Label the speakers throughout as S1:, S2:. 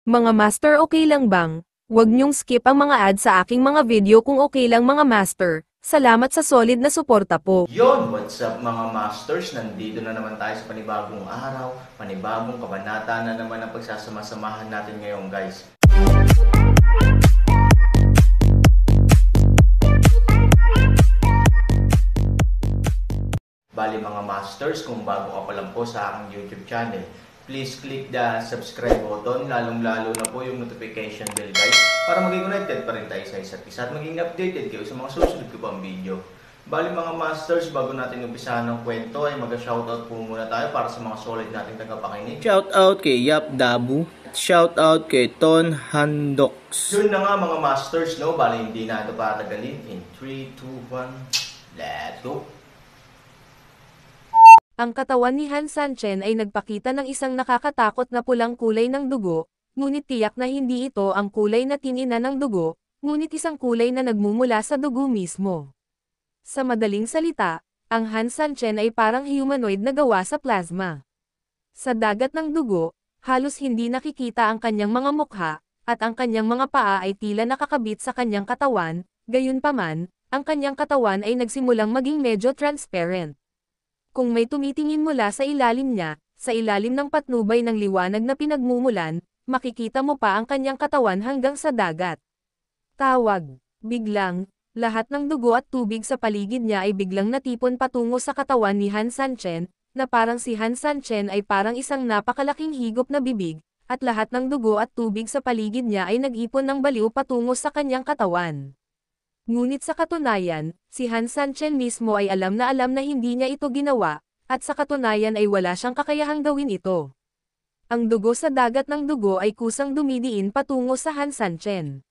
S1: Mga master, okay lang bang? Huwag niyong skip ang mga ads sa aking mga video kung okay lang mga master. Salamat sa solid na suporta po.
S2: Yon, what's up mga masters? Nandito na naman tayo sa panibagong araw, panibagong kabanata na naman ang pagsasama-samahan natin ngayon, guys. Bali mga masters, kung bago ka pa lang po sa aking YouTube channel, please click the subscribe button, lalong-lalo na po yung notification bell, guys, para maging connected pa rin tayo sa isa't isa at maging updated kayo sa mga susunod ko pang video. Bali mga masters, bago natin umpisahan ng kwento ay mag-shoutout po muna tayo para sa mga solid nating tagapakinig.
S3: Shoutout kay Yap Dabu. Shoutout kay Ton Handox.
S2: Yun na nga mga masters, no? Bali hindi na ito patagalin. In 3, 2, 1, let's go!
S1: Ang katawan ni Han Sanchen ay nagpakita ng isang nakakatakot na pulang kulay ng dugo, ngunit tiyak na hindi ito ang kulay na tinina ng dugo, ngunit isang kulay na nagmumula sa dugo mismo. Sa madaling salita, ang Han Sanchen ay parang humanoid na gawa sa plasma. Sa dagat ng dugo, halos hindi nakikita ang kanyang mga mukha, at ang kanyang mga paa ay tila nakakabit sa kanyang katawan, gayunpaman, ang kanyang katawan ay nagsimulang maging medyo transparent. Kung may tumitingin mula sa ilalim niya, sa ilalim ng patnubay ng liwanag na pinagmumulan, makikita mo pa ang kanyang katawan hanggang sa dagat. Tawag. Biglang, lahat ng dugo at tubig sa paligid niya ay biglang natipon patungo sa katawan ni Han Sanchen, na parang si Han Sanchen ay parang isang napakalaking higop na bibig, at lahat ng dugo at tubig sa paligid niya ay nag-ipon ng baliw patungo sa kanyang katawan. Ngunit sa katunayan, si Han Sanchen mismo ay alam na hindi niya ito ginawa, at sa katunayan ay wala siyang kakayahang gawin ito. Ang dugo sa dagat ng dugo ay kusang dumidiin patungo sa Han Sanchen.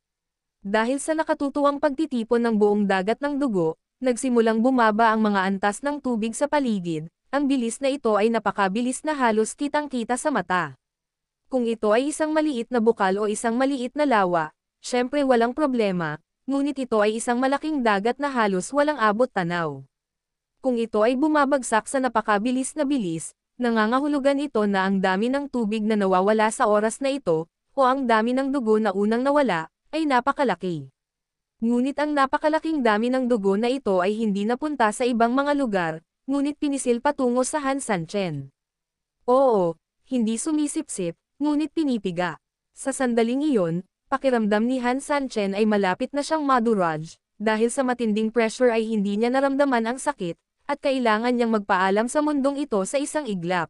S1: Dahil sa nakatutuwang pagtitipon ng buong dagat ng dugo, nagsimulang bumaba ang mga antas ng tubig sa paligid, ang bilis na ito ay napakabilis na halos kitang-kita sa mata. Kung ito ay isang maliit na bukal o isang maliit na lawa, syempre walang problema. Ngunit ito ay isang malaking dagat na halos walang abot tanaw. Kung ito ay bumabagsak sa napakabilis na bilis, nangangahulugan ito na ang dami ng tubig na nawawala sa oras na ito, o ang dami ng dugo na unang nawala, ay napakalaki. Ngunit ang napakalaking dami ng dugo na ito ay hindi napunta sa ibang mga lugar, ngunit pinisil patungo sa Han Sanchen. Oo, hindi sumisipsip, ngunit pinipiga. Sa sandaling iyon, pakiramdam ni Han Sanchen ay malapit na siyang madurage, dahil sa matinding pressure ay hindi niya naramdaman ang sakit, at kailangan niyang magpaalam sa mundong ito sa isang iglap.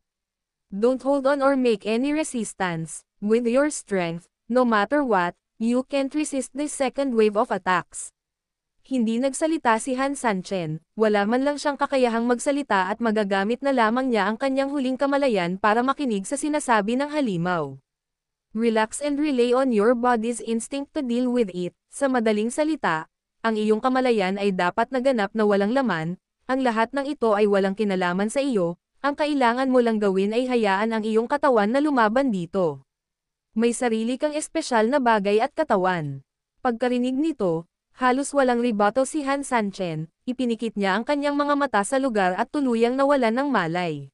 S1: Don't hold on or make any resistance. With your strength, no matter what, you can't resist this second wave of attacks. Hindi nagsalita si Han Sanchen, wala man lang siyang kakayahang magsalita at magagamit na lamang niya ang kanyang huling kamalayan para makinig sa sinasabi ng halimaw. Relax and rely on your body's instinct to deal with it. Sa madaling salita, ang iyong kamalayan ay dapat naganap na walang laman, ang lahat ng ito ay walang kinalaman sa iyo, ang kailangan mo lang gawin ay hayaan ang iyong katawan na lumaban dito. May sarili kang espesyal na bagay at katawan. Pagkarinig nito, halos walang rebuttal si Han Sanchen, ipinikit niya ang kanyang mga mata sa lugar at tuluyang nawalan ng malay.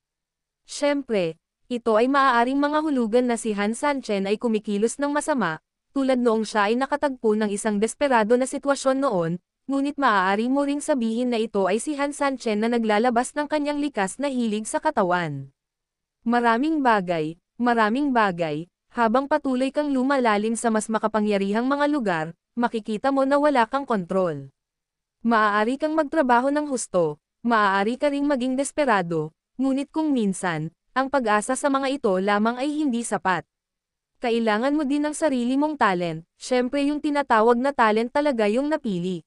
S1: Siyempre, ito ay maaaring mga hulugan na si Han Sanchen ay kumikilos ng masama, tulad noong siya ay nakatagpo ng isang desperado na sitwasyon noon, ngunit maaari mo ring sabihin na ito ay si Han Sanchen na naglalabas ng kanyang likas na hilig sa katawan. Maraming bagay, habang patuloy kang lumalalim sa mas makapangyarihang mga lugar, makikita mo na wala kang kontrol. Maaari kang magtrabaho ng husto, maaari ka ring maging desperado, ngunit kung minsan, ang pag-asa sa mga ito lamang ay hindi sapat. Kailangan mo din ng sarili mong talent, syempre yung tinatawag na talent talaga yung napili.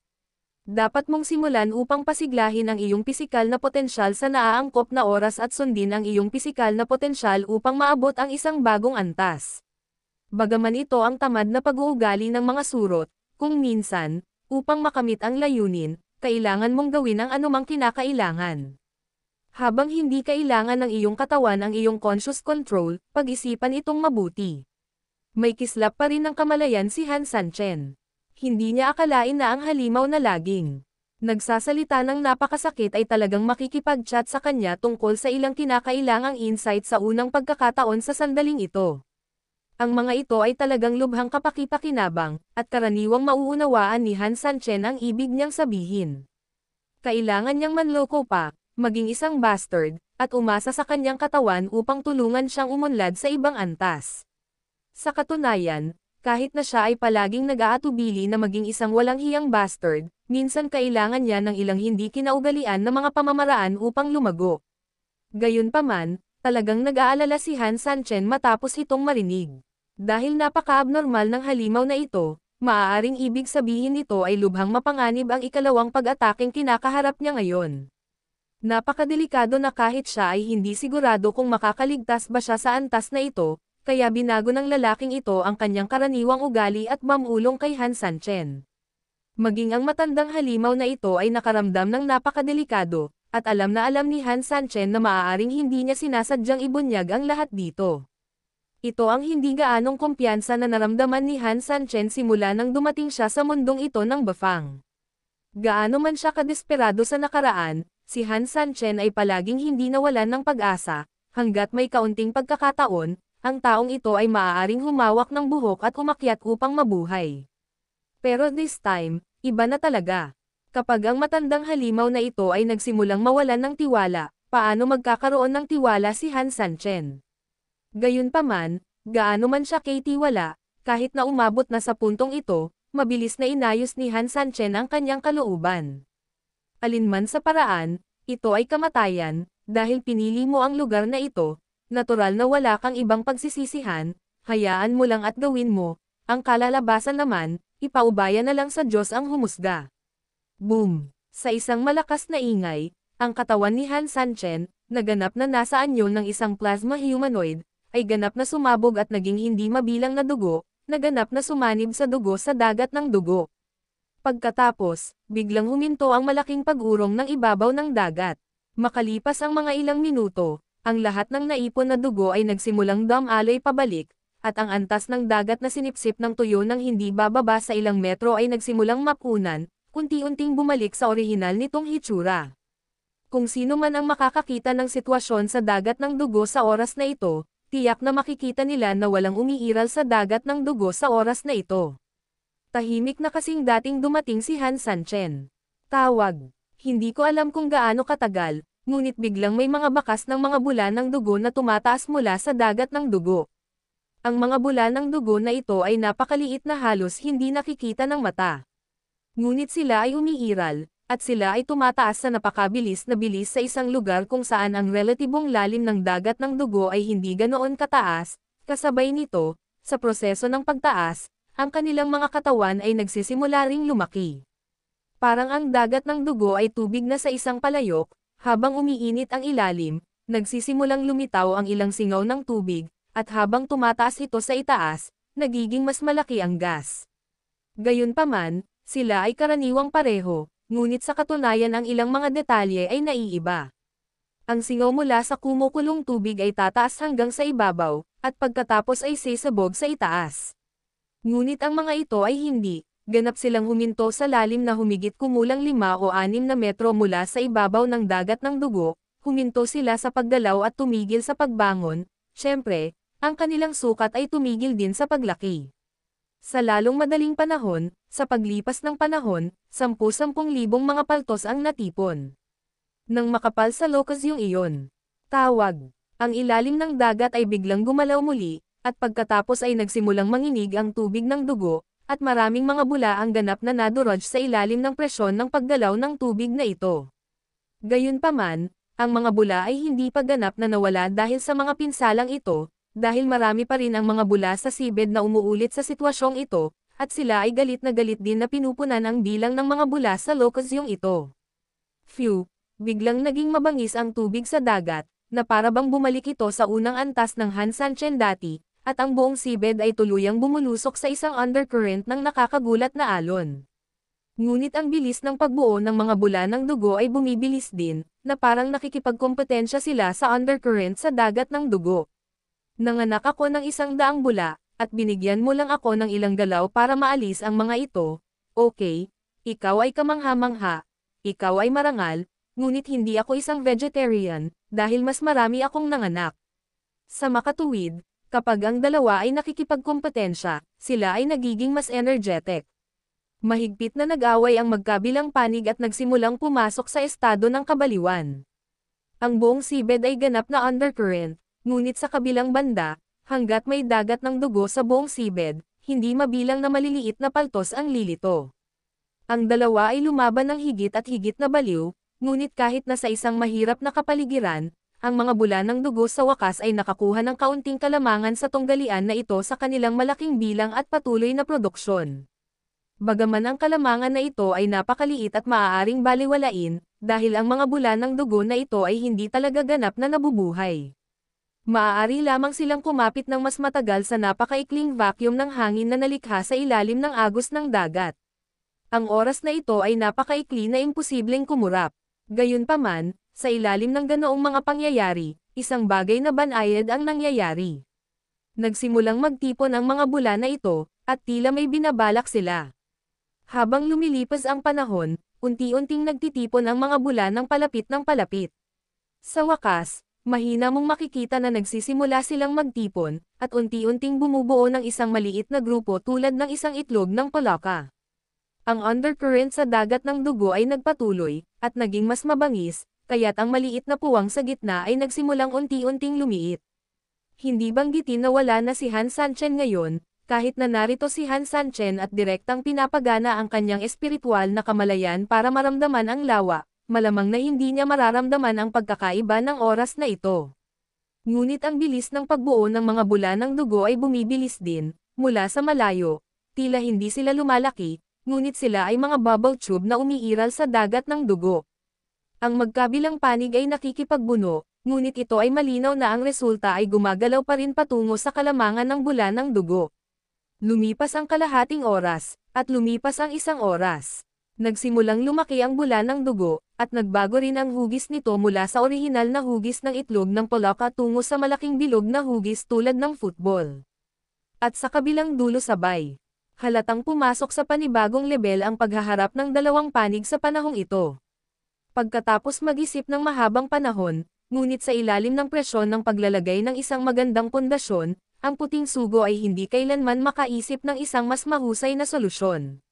S1: Dapat mong simulan upang pasiglahin ang iyong pisikal na potensyal sa naaangkop na oras at sundin ang iyong pisikal na potensyal upang maabot ang isang bagong antas. Bagaman ito ang tamad na pag-uugali ng mga surot, kung minsan, upang makamit ang layunin, kailangan mong gawin ang anumang kinakailangan. Habang hindi kailangan ng iyong katawan ang iyong conscious control, pag-isipan itong mabuti. May kislap pa rin ng kamalayan si Han Sanchen. Hindi niya akalain na ang halimaw na laging nagsasalita ng napakasakit ay talagang makikipag-chat sa kanya tungkol sa ilang kinakailangang insight sa unang pagkakataon sa sandaling ito. Ang mga ito ay talagang lubhang kapaki-pakinabang, at karaniwang mauunawaan ni Han Sanchen ang ibig niyang sabihin. Kailangan niyang manloko pa, maging isang bastard, at umasa sa kanyang katawan upang tulungan siyang umunlad sa ibang antas. Sa katunayan, kahit na siya ay palaging nag-aatubili na maging isang walang hiyang bastard, minsan kailangan niya ng ilang hindi kinaugalian na mga pamamaraan upang lumago. Gayunpaman, talagang nag-aalala si Han Sanchen matapos itong marinig. Dahil napaka-abnormal ng halimaw na ito, maaaring ibig sabihin nito ay lubhang mapanganib ang ikalawang pag-ataking kinakaharap niya ngayon. Napakadelikado na kahit siya ay hindi sigurado kung makakaligtas ba siya sa antas na ito, kaya binago ng lalaking ito ang kanyang karaniwang ugali at mamulong kay Han Sanchen. Maging ang matandang halimaw na ito ay nakaramdam ng napakadelikado, at alam na alam ni Han Sanchen na maaaring hindi niya sinasadyang ibunyag ang lahat dito. Ito ang hindi gaanong kumpiyansa na naramdaman ni Han Sanchen simula nang dumating siya sa mundong ito ng Bafang. Gaano man siya kadesperado sa nakaraan, si Han Sanchen ay palaging hindi nawalan ng pag-asa, hanggat may kaunting pagkakataon, ang taong ito ay maaaring humawak ng buhok at umakyat upang mabuhay. Pero this time, iba na talaga. Kapag ang matandang halimaw na ito ay nagsimulang mawalan ng tiwala, paano magkakaroon ng tiwala si Han Sanchen? Gayunpaman, gaano man siya kay tiwala, kahit na umabot na sa puntong ito, mabilis na inayos ni Han Sanchen ang kanyang kalooban. Alinman sa paraan, ito ay kamatayan, dahil pinili mo ang lugar na ito, natural na wala kang ibang pagsisisihan, hayaan mo lang at gawin mo, ang kalalabasan naman, ipaubaya na lang sa Diyos ang humusga. Boom! Sa isang malakas na ingay, ang katawan ni Han Sanchen, na ganap na nasa anyo ng isang plasma humanoid, ay ganap na sumabog at naging hindi mabilang na dugo, na ganap na sumanib sa dugo sa dagat ng dugo. Pagkatapos, biglang huminto ang malaking pag-urong ng ibabaw ng dagat. Makalipas ang mga ilang minuto, ang lahat ng naipon na dugo ay nagsimulang dumaloy pabalik, at ang antas ng dagat na sinipsip ng tuyo ng hindi bababa sa ilang metro ay nagsimulang mapunan, unti-unting bumalik sa orihinal nitong hitsura. Kung sino man ang makakakita ng sitwasyon sa dagat ng dugo sa oras na ito, tiyak na makikita nila na walang umiiral sa dagat ng dugo sa oras na ito. Tahimik na kasing dating dumating si Han Sanchen. Tawag. Hindi ko alam kung gaano katagal, ngunit biglang may mga bakas ng mga bula ng dugo na tumataas mula sa dagat ng dugo. Ang mga bula ng dugo na ito ay napakaliit na halos hindi nakikita ng mata. Ngunit sila ay umiiral, at sila ay tumataas sa napakabilis na bilis sa isang lugar kung saan ang relatibong lalim ng dagat ng dugo ay hindi ganoon kataas, kasabay nito, sa proseso ng pagtaas, ang kanilang mga katawan ay nagsisimula ring lumaki. Parang ang dagat ng dugo ay tubig na sa isang palayok, habang umiinit ang ilalim, nagsisimulang lumitaw ang ilang singaw ng tubig, at habang tumataas ito sa itaas, nagiging mas malaki ang gas. Gayunpaman, sila ay karaniwang pareho, ngunit sa katunayan ang ilang mga detalye ay naiiba. Ang singaw mula sa kumukulong tubig ay tataas hanggang sa ibabaw, at pagkatapos ay sisabog sa itaas. Ngunit ang mga ito ay hindi, ganap silang huminto sa lalim na humigit kumulang 5 o 6 na metro mula sa ibabaw ng dagat ng dugo, huminto sila sa paggalaw at tumigil sa pagbangon, syempre, ang kanilang sukat ay tumigil din sa paglaki. Sa lalong madaling panahon, sa paglipas ng panahon, 10,000 mga paltos ang natipon. Nang makapal sa lokas yung iyon. Tawag. Ang ilalim ng dagat ay biglang gumalaw muli, at pagkatapos ay nagsimulang manginig ang tubig ng dugo, at maraming mga bula ang ganap na nadurog sa ilalim ng presyon ng paggalaw ng tubig na ito. Gayunpaman, ang mga bula ay hindi pa ganap na nawala dahil sa mga pinsalang ito, dahil marami pa rin ang mga bula sa seabed na umuulit sa sitwasyong ito, at sila ay galit na galit din na pinupunan ang bilang ng mga bula sa lokasyong ito. Phew, biglang naging mabangis ang tubig sa dagat, na para bang bumalik ito sa unang antas ng Han Sanchen dati, at ang buong seabed ay tuluyang bumulusok sa isang undercurrent ng nakakagulat na alon. Ngunit ang bilis ng pagbuo ng mga bula ng dugo ay bumibilis din, na parang nakikipagkompetensya sila sa undercurrent sa dagat ng dugo. Nanganak ako ng 100 bula, at binigyan mo lang ako ng ilang galaw para maalis ang mga ito. Okay, ikaw ay kamangha-mangha, ikaw ay marangal, ngunit hindi ako isang vegetarian, dahil mas marami akong nanganak. Sa makatuwid, Kapag ang dalawa ay nakikipagkompetensya, sila ay nagiging mas energetic. Mahigpit na nag-away ang magkabilang panig at nagsimulang pumasok sa estado ng kabaliwan. Ang buong seabed ay ganap na undercurrent, ngunit sa kabilang banda, hanggat may dagat ng dugo sa buong seabed, hindi mabilang na maliliit na paltos ang lilito. Ang dalawa ay lumaban ng higit at higit na baliw, ngunit kahit na sa isang mahirap na kapaligiran, ang mga bula ng dugo sa wakas ay nakakuha ng kaunting kalamangan sa tunggalian na ito sa kanilang malaking bilang at patuloy na produksyon. Bagaman ang kalamangan na ito ay napakaliit at maaaring baliwalain, dahil ang mga bula ng dugo na ito ay hindi talaga ganap na nabubuhay. Maaari lamang silang kumapit ng mas matagal sa napakaikling vacuum ng hangin na nalikha sa ilalim ng agos ng dagat. Ang oras na ito ay napakaikli na imposibleng kumurap. Gayunpaman, sa ilalim ng ganoong mga pangyayari, isang bagay na banayad ang nangyayari. Nagsimulang magtipon ang mga bula na ito, at tila may binabalak sila. Habang lumilipas ang panahon, unti-unting nagtitipon ang mga bula ng palapit ng palapit. Sa wakas, mahina mong makikita na nagsisimula silang magtipon, at unti-unting bumubuo ng isang maliit na grupo tulad ng isang itlog ng palaka. Ang undercurrent sa dagat ng dugo ay nagpatuloy, at naging mas mabangis, kaya't ang maliit na puwang sa gitna ay nagsimulang unti-unting lumiit. Hindi banggitin na wala na si Han Sanchen ngayon, kahit na narito si Han Sanchen at direktang pinapagana ang kanyang espiritual na kamalayan para maramdaman ang lawa, malamang na hindi niya mararamdaman ang pagkakaiba ng oras na ito. Ngunit ang bilis ng pagbuo ng mga bula ng dugo ay bumibilis din, mula sa malayo, tila hindi sila lumalaki, ngunit sila ay mga bubble tube na umiiral sa dagat ng dugo. Ang magkabilang panig ay nakikipagbuno, ngunit ito ay malinaw na ang resulta ay gumagalaw pa rin patungo sa kalamangan ng bula ng dugo. Lumipas ang kalahating oras, at lumipas ang isang oras. Nagsimulang lumaki ang bula ng dugo, at nagbago rin ang hugis nito mula sa orihinal na hugis ng itlog ng palaka tungo sa malaking bilog na hugis tulad ng football. At sa kabilang dulo sabay, halatang pumasok sa panibagong lebel ang paghaharap ng dalawang panig sa panahong ito. Pagkatapos mag-isip ng mahabang panahon, ngunit sa ilalim ng presyon ng paglalagay ng isang magandang pundasyon, ang puting sugo ay hindi kailanman makaisip ng isang mas mahusay na solusyon.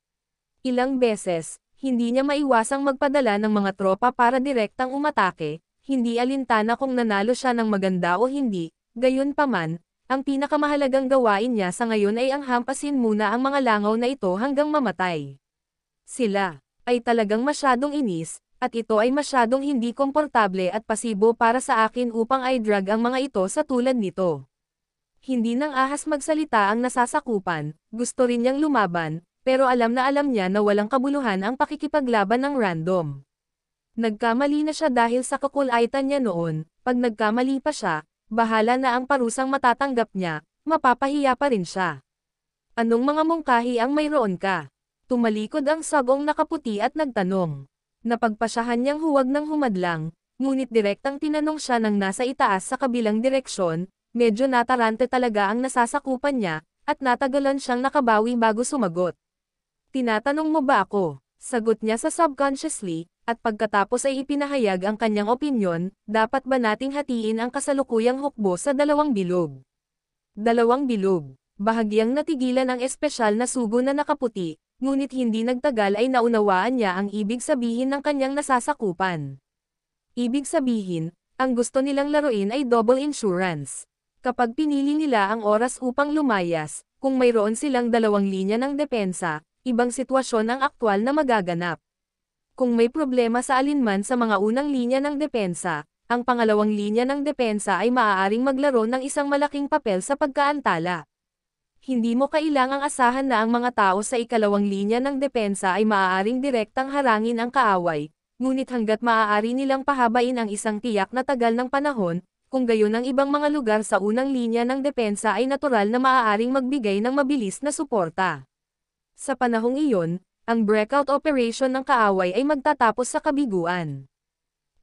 S1: Ilang beses, hindi niya maiwasang magpadala ng mga tropa para direktang umatake, hindi alintana kung nanalo siya ng maganda o hindi, gayunpaman, ang pinakamahalagang gawain niya sa ngayon ay ang hampasin muna ang mga langaw na ito hanggang mamatay. Sila ay talagang masyadong inis, at ito ay masyadong hindi komportable at pasibo para sa akin upang i-drag ang mga ito sa tulad nito. Hindi nang ahas magsalita ang nasasakupan, gusto rin niyang lumaban, pero alam niya na walang kabuluhan ang pakikipaglaban ng random. Nagkamali na siya dahil sa kakulaitan niya noon, pag nagkamali pa siya, bahala na ang parusang matatanggap niya, mapapahiya pa rin siya. Anong mga mungkahi ang mayroon ka? Tumalikod ang sagong nakaputi at nagtanong. Napagpasyahan niyang huwag nang humadlang, ngunit direktang tinanong siya ng nasa itaas sa kabilang direksyon, medyo natarante talaga ang nasasakupan niya, at natagalan siyang nakabawi bago sumagot. Tinatanong mo ba ako? Sagot niya sa subconsciously, at pagkatapos ay ipinahayag ang kanyang opinyon, dapat ba nating hatiin ang kasalukuyang hukbo sa dalawang bilog? Dalawang bilog. Bahagyang natigilan ang espesyal na sugo na nakaputi, ngunit hindi nagtagal ay naunawaan niya ang ibig sabihin ng kanyang nasasakupan. Ibig sabihin, ang gusto nilang laruin ay double insurance. Kapag pinili nila ang oras upang lumayas, kung mayroon silang dalawang linya ng depensa, ibang sitwasyon ang aktwal na magaganap. Kung may problema sa alinman sa mga unang linya ng depensa, ang pangalawang linya ng depensa ay maaaring maglaro ng isang malaking papel sa pagkaantala. Hindi mo kailangang asahan na ang mga tao sa ikalawang linya ng depensa ay maaaring direktang harangin ang kaaway, ngunit hanggat maaari nilang pahabain ang isang tiyak na tagal ng panahon, kung gayon ang ibang mga lugar sa unang linya ng depensa ay natural na maaaring magbigay ng mabilis na suporta. Sa panahong iyon, ang breakout operation ng kaaway ay magtatapos sa kabiguan.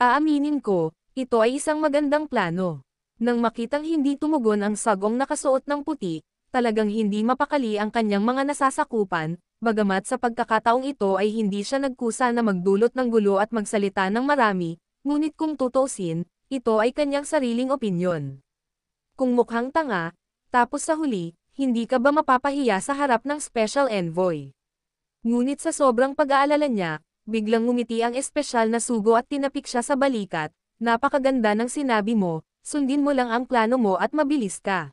S1: Aaminin ko, ito ay isang magandang plano. Nang makitang hindi tumugon ang sagong nakasuot ng puti, talagang hindi mapakali ang kanyang mga nasasakupan, bagamat sa pagkakataong ito ay hindi siya nagkusa na magdulot ng gulo at magsalita ng marami, ngunit kung tutuusin, ito ay kanyang sariling opinyon. Kung mukhang tanga, Tapos sa huli, hindi ka ba mapapahiya sa harap ng special envoy? Ngunit sa sobrang pag-aalala niya, biglang ngumiti ang espesyal na sugo at tinapik siya sa balikat. Napakaganda ng sinabi mo, sundin mo lang ang plano mo at mabilis ka.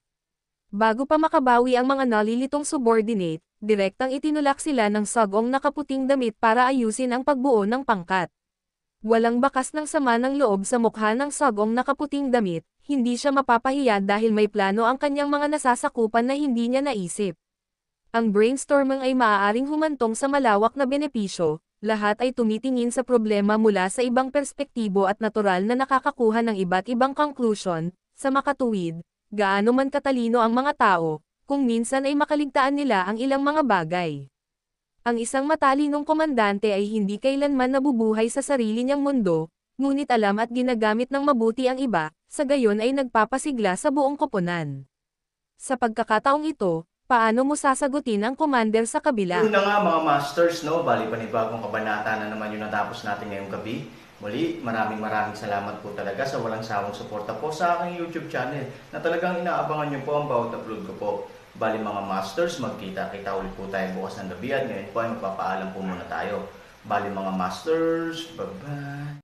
S1: Bago pa makabawi ang mga nalilitong subordinate, direktang itinulak sila ng sagong nakaputing damit para ayusin ang pagbuo ng pangkat. Walang bakas ng sama ng loob sa mukha ng sagong nakaputing damit, hindi siya mapapahiya dahil may plano ang kanyang mga nasasakupan na hindi niya naisip. Ang brainstorming ay maaaring humantong sa malawak na benepisyo, lahat ay tumitingin sa problema mula sa ibang perspektibo at natural na nakakakuha ng iba't ibang conclusion, sa makatuwid, gaano man katalino ang mga tao, kung minsan ay makaligtaan nila ang ilang mga bagay. Ang isang matalinong komandante ay hindi kailanman nabubuhay sa sarili niyang mundo, ngunit alam at ginagamit ng mabuti ang iba, sa gayon ay nagpapasigla sa buong koponan. Sa pagkakataong ito, paano mo sasagutin ang commander sa kabila?
S2: Yun na nga mga masters, no? Bali panibagong kabanata na naman yung natapos natin ngayong gabi. Muli, maraming salamat po talaga sa walang sawang suporta po sa aking YouTube channel na talagang inaabangan nyo po ang bawat upload ko po. Bali mga masters, magkita-kita ulit po tayo bukas ng gabi at ngayon po ay magpapaalam po muna tayo. Bali mga masters, bye-bye!